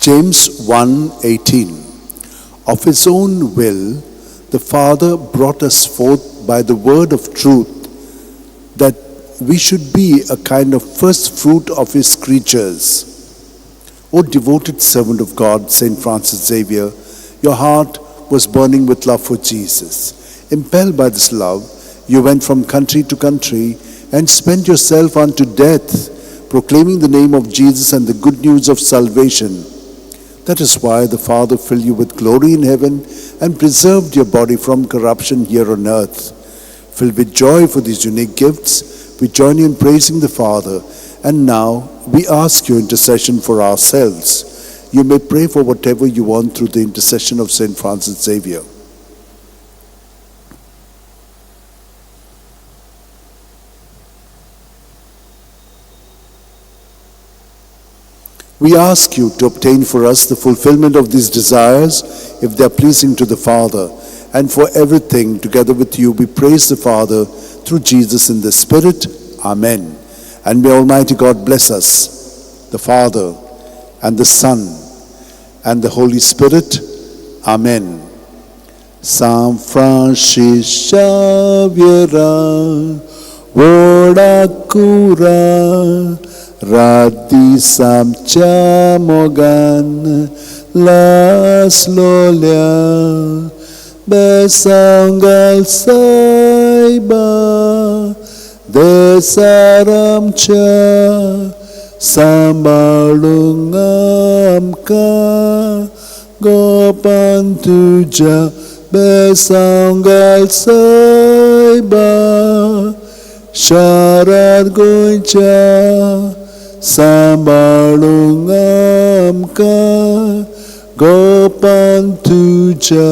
James 1:18. Of his own will, the Father brought us forth by the word of truth, that we should be a kind of first fruit of his creatures. O devoted servant of God, St. Francis Xavier, your heart was burning with love for Jesus. Impelled by this love, you went from country to country and spent yourself unto death, proclaiming the name of Jesus and the good news of salvation. That is why the Father filled you with glory in heaven and preserved your body from corruption here on earth. Filled with joy for these unique gifts, we join you in praising the Father. And now we ask your intercession for ourselves. You may pray for whatever you want through the intercession of St. Francis Xavier. We ask you to obtain for us the fulfillment of these desires, if they are pleasing to the Father. And for everything, together with you, we praise the Father through Jesus in the Spirit. Amen. And may Almighty God bless us, the Father, and the Son, and the Holy Spirit. Amen. San Francis Xavier, Vodakura, Radi samcia mogan las lolia besanggal saiba desaramcha sambalungamka gopantuja besanggal saiba syarat goja sambalungamka gopantuja.